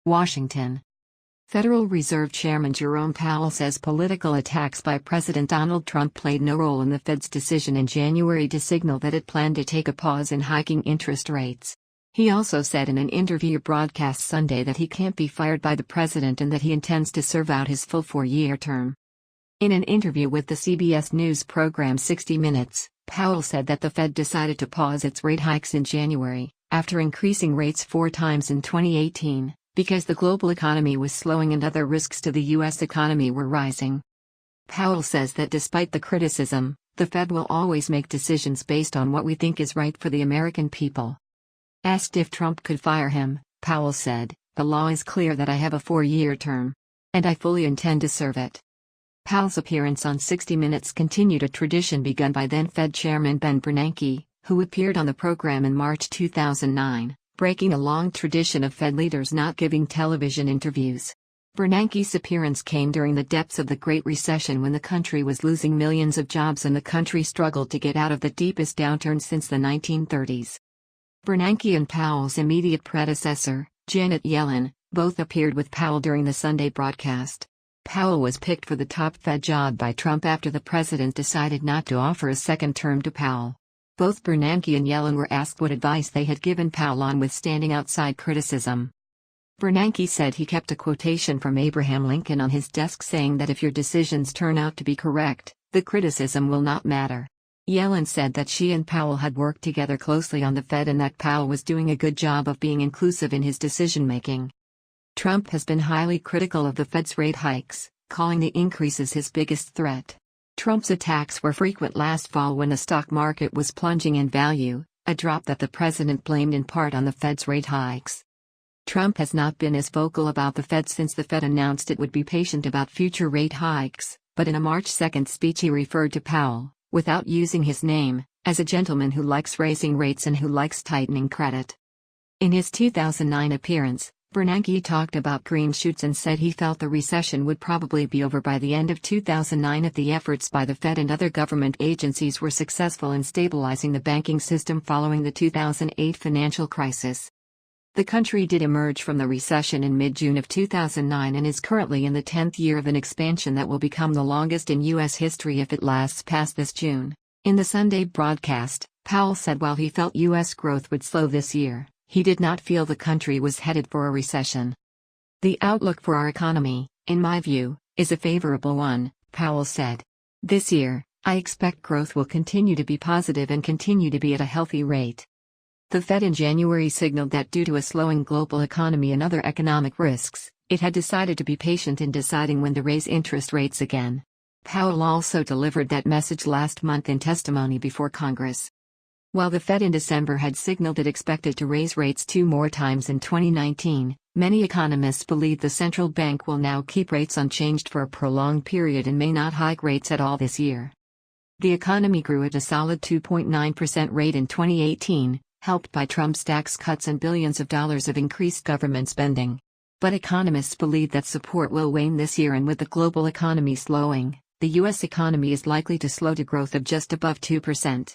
Washington. Federal Reserve Chairman Jerome Powell says political attacks by President Donald Trump played no role in the Fed's decision in January to signal that it planned to take a pause in hiking interest rates. He also said in an interview broadcast Sunday that he can't be fired by the president and that he intends to serve out his full 4-year term. In an interview with the CBS News program 60 Minutes, Powell said that the Fed decided to pause its rate hikes in January, after increasing rates 4 times in 2018, because the global economy was slowing and other risks to the U.S. economy were rising. Powell says that despite the criticism, the Fed will always make decisions based on what we think is right for the American people. Asked if Trump could fire him, Powell said, "The law is clear that I have a 4-year term. And I fully intend to serve it." Powell's appearance on 60 Minutes continued a tradition begun by then Fed Chairman Ben Bernanke, who appeared on the program in March 2009, breaking a long tradition of Fed leaders not giving television interviews. Bernanke's appearance came during the depths of the Great Recession when the country was losing millions of jobs and the country struggled to get out of the deepest downturn since the 1930s. Bernanke and Powell's immediate predecessor, Janet Yellen, both appeared with Powell during the Sunday broadcast. Powell was picked for the top Fed job by Trump after the president decided not to offer a second term to Powell. Both Bernanke and Yellen were asked what advice they had given Powell on withstanding outside criticism. Bernanke said he kept a quotation from Abraham Lincoln on his desk saying that if your decisions turn out to be correct, the criticism will not matter. Yellen said that she and Powell had worked together closely on the Fed and that Powell was doing a good job of being inclusive in his decision-making. Trump has been highly critical of the Fed's rate hikes, calling the increases his biggest threat. Trump's attacks were frequent last fall when the stock market was plunging in value, a drop that the president blamed in part on the Fed's rate hikes. Trump has not been as vocal about the Fed since the Fed announced it would be patient about future rate hikes, but in a March 2 speech he referred to Powell, without using his name, as a gentleman who likes raising rates and who likes tightening credit. In his 2009 appearance, Bernanke talked about green shoots and said he felt the recession would probably be over by the end of 2009 if the efforts by the Fed and other government agencies were successful in stabilizing the banking system following the 2008 financial crisis. The country did emerge from the recession in mid-June of 2009 and is currently in the 10th year of an expansion that will become the longest in U.S. history if it lasts past this June. In the Sunday broadcast, Powell said while he felt U.S. growth would slow this year, he did not feel the country was headed for a recession. "The outlook for our economy, in my view, is a favorable one," Powell said. "This year, I expect growth will continue to be positive and continue to be at a healthy rate." The Fed in January signaled that due to a slowing global economy and other economic risks, it had decided to be patient in deciding when to raise interest rates again. Powell also delivered that message last month in testimony before Congress. While the Fed in December had signaled it expected to raise rates 2 more times in 2019, many economists believe the central bank will now keep rates unchanged for a prolonged period and may not hike rates at all this year. The economy grew at a solid 2.9% rate in 2018. Helped by Trump's tax cuts and billions of dollars of increased government spending. But economists believe that support will wane this year, and with the global economy slowing, the U.S. economy is likely to slow to growth of just above 2%.